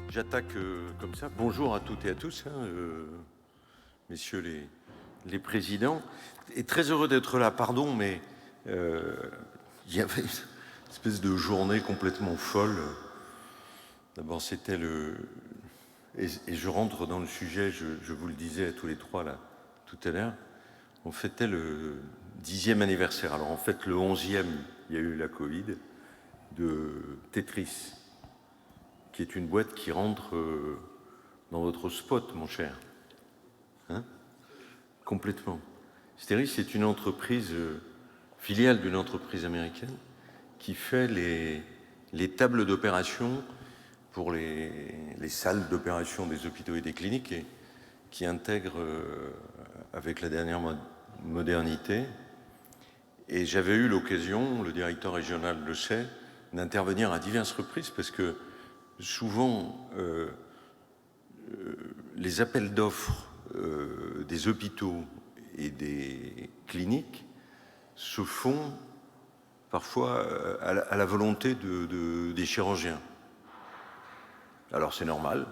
J'attaque comme ça. Bonjour à toutes et à tous, messieurs les présidents. Et très heureux d'être là. Pardon, mais il y avait une espèce de journée complètement folle. D'abord, c'était le... Et je rentre dans le sujet, je vous le disais à tous les trois là, tout à l'heure. On fêtait le 10e anniversaire. Alors en fait, le 11e, il y a eu la Covid, de Tetris, qui est une boîte qui rentre dans votre spot, mon cher. Hein? Complètement. Tetris, c'est une entreprise, filiale d'une entreprise américaine, qui fait les tables d'opération pour les salles d'opération des hôpitaux et des cliniques, et qui intègre, avec la dernière modernité. Et j'avais eu l'occasion, le directeur régional le sait, d'intervenir à diverses reprises, parce que souvent, les appels d'offres des hôpitaux et des cliniques se font parfois à la volonté des chirurgiens. Alors c'est normal.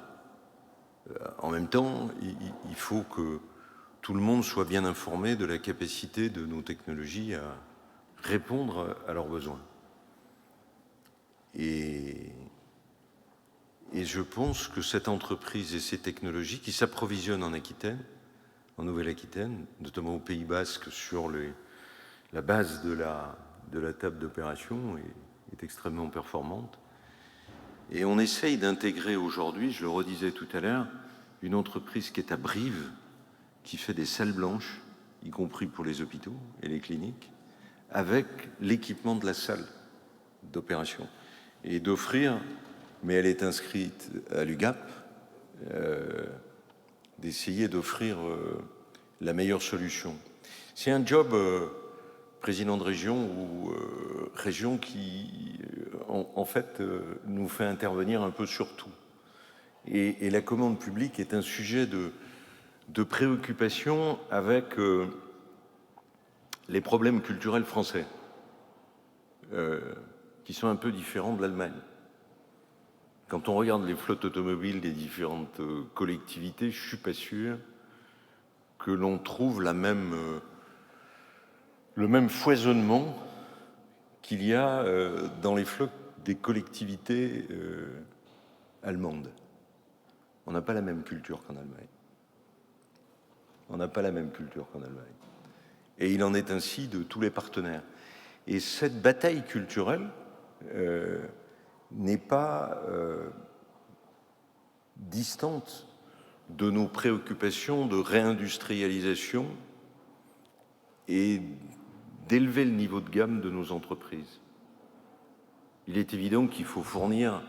En même temps, il faut que tout le monde soit bien informé de la capacité de nos technologies à répondre à leurs besoins. Et je pense que cette entreprise et ces technologies qui s'approvisionnent en Aquitaine, en Nouvelle-Aquitaine, notamment au Pays Basque, sur la base de la table d'opération est extrêmement performante. Et on essaye d'intégrer aujourd'hui, je le redisais tout à l'heure, une entreprise qui est à Brive, qui fait des salles blanches, y compris pour les hôpitaux et les cliniques, avec l'équipement de la salle d'opération. Et d'offrir, mais elle est inscrite à l'UGAP, d'essayer d'offrir la meilleure solution. C'est un job, président de région, ou région qui, en fait, nous fait intervenir un peu sur tout. Et la commande publique est un sujet de préoccupation avec les problèmes culturels français, qui sont un peu différents de l'Allemagne. Quand on regarde les flottes automobiles des différentes collectivités, je ne suis pas sûr que l'on trouve le même foisonnement qu'il y a dans les flottes des collectivités allemandes. On n'a pas la même culture qu'en Allemagne. On n'a pas la même culture qu'en Allemagne. Et il en est ainsi de tous les partenaires. Et cette bataille culturelle n'est pas distante de nos préoccupations de réindustrialisation et d'élever le niveau de gamme de nos entreprises. Il est évident qu'il faut fournir,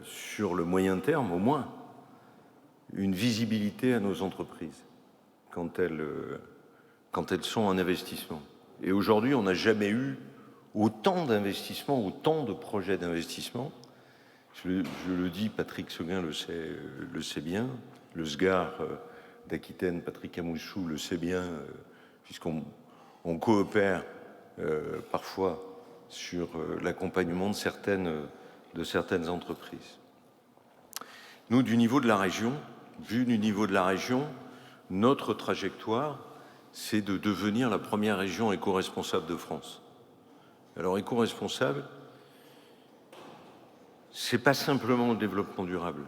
sur le moyen terme au moins, une visibilité à nos entreprises quand elles sont en investissement. Et aujourd'hui, on n'a jamais eu autant d'investissements, autant de projets d'investissement. Je le dis, Patrick Seguin le sait bien, le SGAR d'Aquitaine, Patrick Amouchou, le sait bien, puisqu'on coopère parfois sur l'accompagnement de certaines entreprises. Nous, du niveau de la région, notre trajectoire, c'est de devenir la première région éco-responsable de France. Alors, éco-responsable, c'est pas simplement le développement durable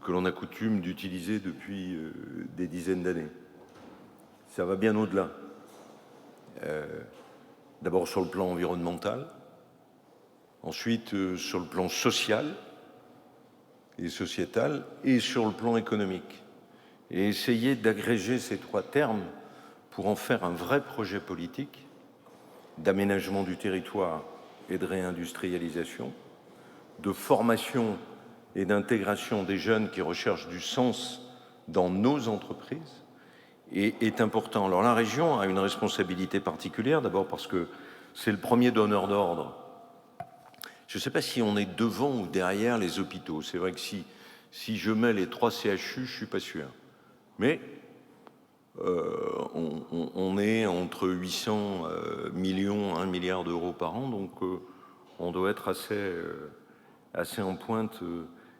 que l'on a coutume d'utiliser depuis des dizaines d'années. Ça va bien au-delà. D'abord sur le plan environnemental, ensuite sur le plan social et sociétal, et sur le plan économique. Et essayer d'agréger ces trois termes pour en faire un vrai projet politique d'aménagement du territoire et de réindustrialisation, de formation et d'intégration des jeunes qui recherchent du sens dans nos entreprises est important. Alors la région a une responsabilité particulière, d'abord parce que c'est le premier donneur d'ordre. Je ne sais pas si on est devant ou derrière les hôpitaux. C'est vrai que si je mets les 3 CHU, je ne suis pas sûr. Mais on est entre 800 millions, 1 milliard d'euros par an, donc on doit être assez en pointe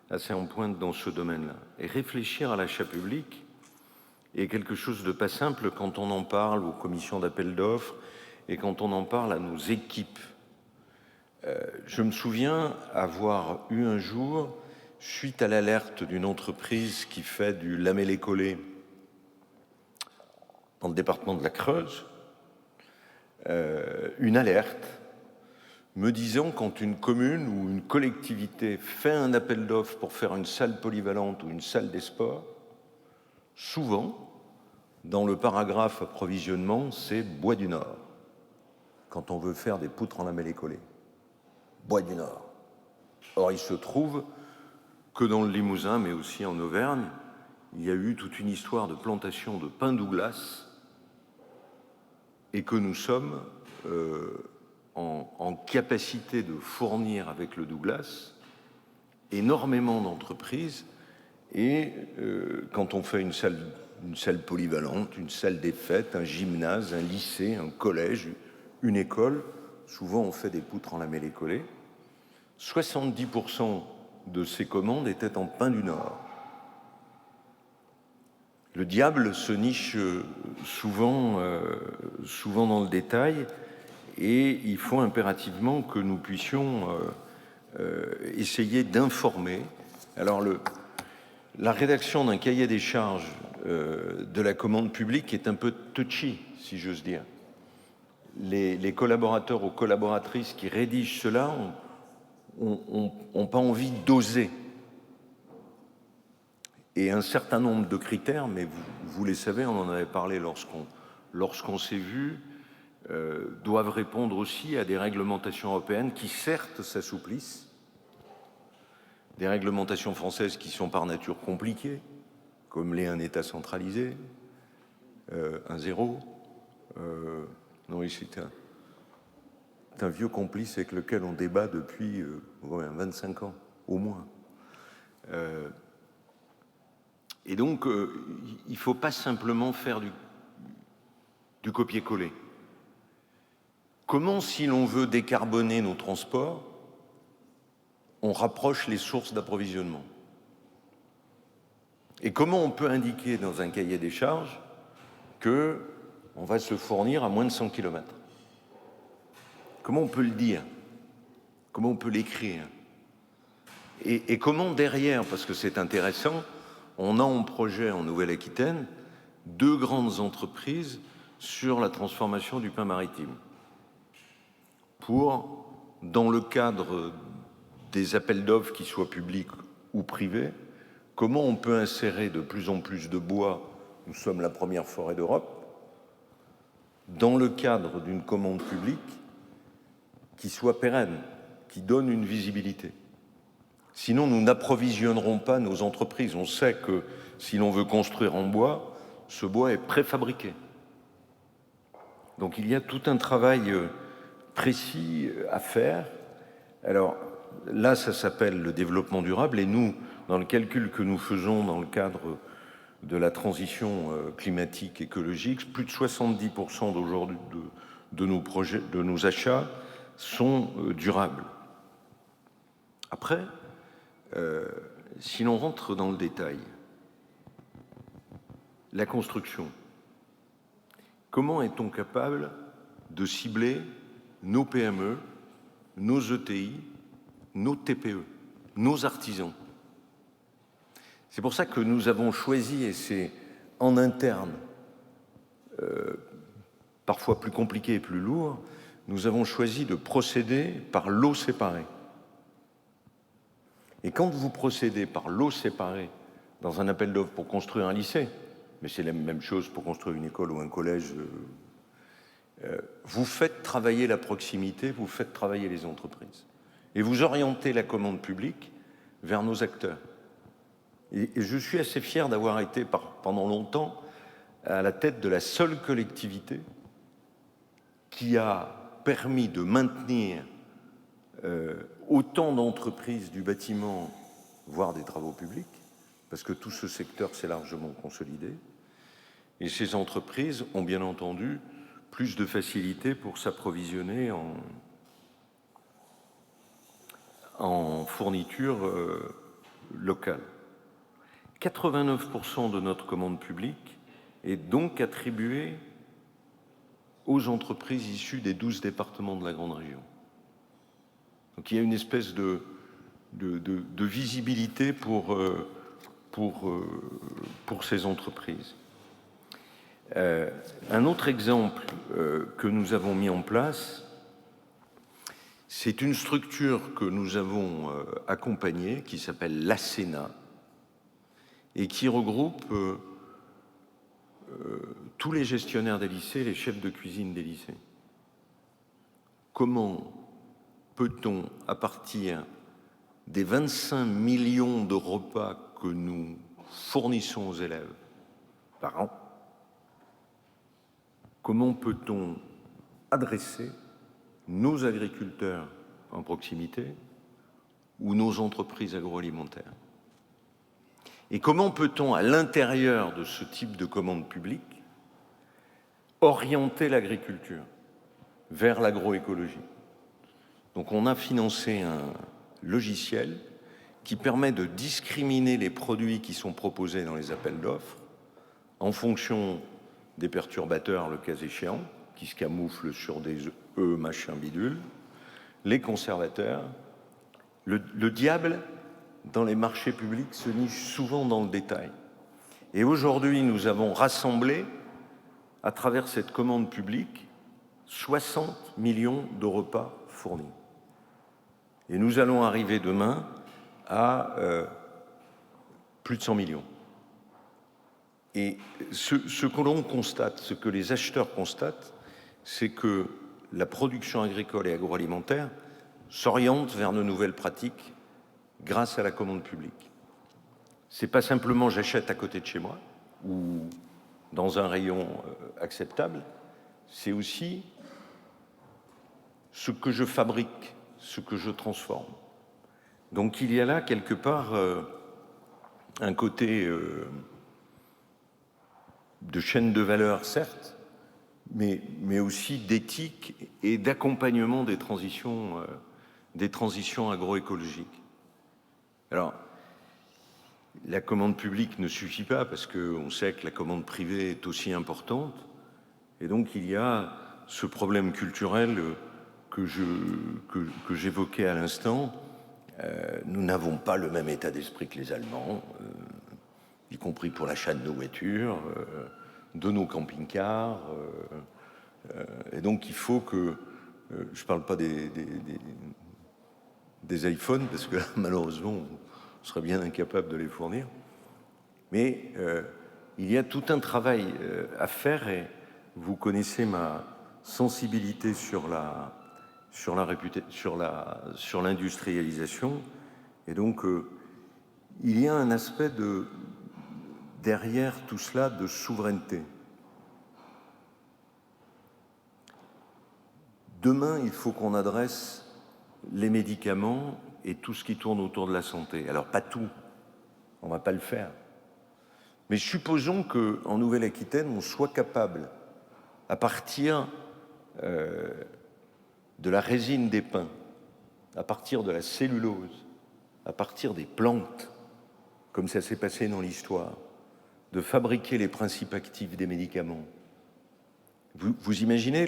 assez en pointe dans ce domaine-là. Et réfléchir à l'achat public est quelque chose de pas simple quand on en parle aux commissions d'appel d'offres et quand on en parle à nos équipes. Je me souviens avoir eu un jour, suite à l'alerte d'une entreprise qui fait du lamellé-collé dans le département de la Creuse, une alerte me disant quand une commune ou une collectivité fait un appel d'offres pour faire une salle polyvalente ou une salle des sports, souvent, dans le paragraphe approvisionnement, c'est Bois du Nord, quand on veut faire des poutres en lamellé-collé. Bois du Nord. Or, il se trouve que dans le Limousin, mais aussi en Auvergne, il y a eu toute une histoire de plantation de pin Douglas et que nous sommes en capacité de fournir avec le Douglas énormément d'entreprises et quand on fait une salle polyvalente, une salle des fêtes, un gymnase, un lycée, un collège, une école, souvent on fait des poutres en lamellé-collé. 70% de ces commandes étaient en pin du Nord. Le diable se niche souvent dans le détail et il faut impérativement que nous puissions essayer d'informer. Alors la rédaction d'un cahier des charges de la commande publique est un peu touchy, si j'ose dire. Les collaborateurs ou collaboratrices qui rédigent cela n'ont pas envie d'oser. Et un certain nombre de critères, mais vous les savez, on en avait parlé lorsqu'on s'est vu, doivent répondre aussi à des réglementations européennes qui certes s'assouplissent, des réglementations françaises qui sont par nature compliquées, comme l'est un État centralisé, un zéro. Non, ici, c'est un vieux complice avec lequel on débat depuis 25 ans, au moins. Et donc, il ne faut pas simplement faire du copier-coller. Comment, si l'on veut décarboner nos transports, on rapproche les sources d'approvisionnement? Et comment on peut indiquer dans un cahier des charges qu'on va se fournir à moins de 100 km? Comment on peut le dire? Comment on peut l'écrire? Et comment derrière, parce que c'est intéressant, on a en projet en Nouvelle-Aquitaine 2 grandes entreprises sur la transformation du pain maritime. Pour, dans le cadre des appels d'offres qui soient publics ou privés, comment on peut insérer de plus en plus de bois, nous sommes la première forêt d'Europe, dans le cadre d'une commande publique qui soit pérenne, qui donne une visibilité. Sinon, nous n'approvisionnerons pas nos entreprises. On sait que si l'on veut construire en bois, ce bois est préfabriqué. Donc il y a tout un travail précis à faire. Alors là, ça s'appelle le développement durable et nous, dans le calcul que nous faisons dans le cadre de la transition climatique écologique, plus de 70% d'aujourd'hui de nos projets, de nos achats sont durables. Après, si l'on rentre dans le détail, la construction, comment est-on capable de cibler nos PME, nos ETI, nos TPE, nos artisans? C'est pour ça que nous avons choisi, et c'est en interne, parfois plus compliqué et plus lourd, nous avons choisi de procéder par lots séparés. Et quand vous procédez par lots séparés dans un appel d'offres pour construire un lycée, mais c'est la même chose pour construire une école ou un collège, vous faites travailler la proximité, vous faites travailler les entreprises. Et vous orientez la commande publique vers nos acteurs. Et je suis assez fier d'avoir été pendant longtemps à la tête de la seule collectivité qui a permis de maintenir autant d'entreprises du bâtiment, voire des travaux publics, parce que tout ce secteur s'est largement consolidé. Et ces entreprises ont bien entendu plus de facilité pour s'approvisionner en fourniture locales. 89% de notre commande publique est donc attribuée aux entreprises issues des 12 départements de la grande région. Donc il y a une espèce de visibilité pour ces entreprises. Un autre exemple que nous avons mis en place, c'est une structure que nous avons accompagnée qui s'appelle l'ASENA et qui regroupe tous les gestionnaires des lycées, les chefs de cuisine des lycées. Comment peut-on, à partir des 25 millions de repas que nous fournissons aux élèves par an, comment peut-on adresser nos agriculteurs en proximité ou nos entreprises agroalimentaires? Et comment peut-on, à l'intérieur de ce type de commande publique, orienter l'agriculture vers l'agroécologie? Donc on a financé un logiciel qui permet de discriminer les produits qui sont proposés dans les appels d'offres en fonction des perturbateurs, le cas échéant, qui se camouflent sur des E, machin bidule, les conservateurs. Le diable, dans les marchés publics, se niche souvent dans le détail. Et aujourd'hui, nous avons rassemblé, à travers cette commande publique, 60 millions de repas fournis. Et nous allons arriver demain à plus de 100 millions. Et ce que l'on constate, ce que les acheteurs constatent, c'est que la production agricole et agroalimentaire s'oriente vers de nouvelles pratiques grâce à la commande publique. C'est pas simplement j'achète à côté de chez moi ou dans un rayon acceptable, c'est aussi ce que je fabrique, ce que je transforme. Donc il y a là quelque part un côté de chaîne de valeur, certes, mais aussi d'éthique et d'accompagnement des transitions agroécologiques. Alors, la commande publique ne suffit pas parce qu'on sait que la commande privée est aussi importante. Et donc, il y a ce problème culturel que j'évoquais à l'instant. Nous n'avons pas le même état d'esprit que les Allemands, y compris pour l'achat de nos voitures, de nos camping-cars. Et donc, il faut que... je ne parle pas des iPhones, parce que là, malheureusement, on serait bien incapable de les fournir. Mais il y a tout un travail à faire, et vous connaissez ma sensibilité sur l'industrialisation. Et donc, il y a un aspect derrière tout cela de souveraineté. Demain, il faut qu'on adresse les médicaments et tout ce qui tourne autour de la santé. Alors, pas tout, on ne va pas le faire. Mais supposons qu'en Nouvelle-Aquitaine, on soit capable, à partir de la résine des pins, à partir de la cellulose, à partir des plantes, comme ça s'est passé dans l'histoire, de fabriquer les principes actifs des médicaments. Vous imaginez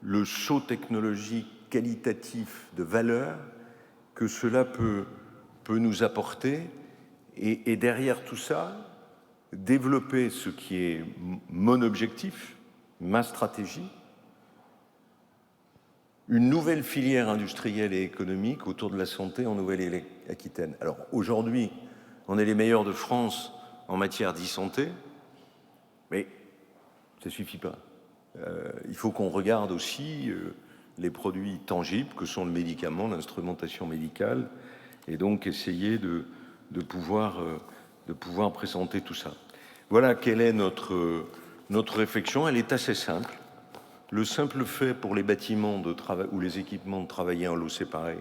le saut technologique qualitatif de valeur que cela peut nous apporter, et derrière tout ça, développer ce qui est mon objectif, ma stratégie, une nouvelle filière industrielle et économique autour de la santé en Nouvelle-Aquitaine. Alors aujourd'hui, on est les meilleurs de France en matière d'e-santé, mais ça ne suffit pas. Il faut qu'on regarde aussi les produits tangibles que sont le médicament, l'instrumentation médicale, et donc essayer de pouvoir présenter tout ça. Voilà quelle est notre réflexion. Elle est assez simple. Le simple fait pour les bâtiments de travail ou les équipements de travailler en lots séparés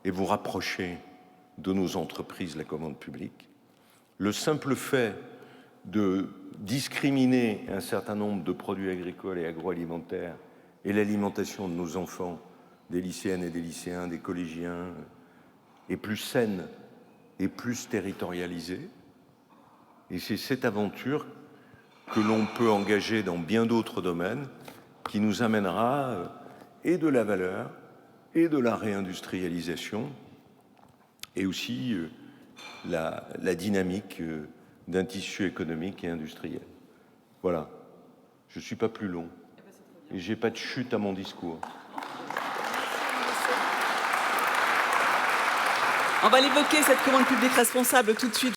et vous rapprocher de nos entreprises, la commande publique. Le simple fait de discriminer un certain nombre de produits agricoles et agroalimentaires et l'alimentation de nos enfants, des lycéennes et des lycéens, des collégiens, est plus saine et plus territorialisée. Et c'est cette aventure que l'on peut engager dans bien d'autres domaines qui nous amènera et de la valeur et de la réindustrialisation et aussi la dynamique d'un tissu économique et industriel. Voilà. Je ne suis pas plus long et je n'ai pas de chute à mon discours. On va l'évoquer, cette commande publique responsable, tout de suite.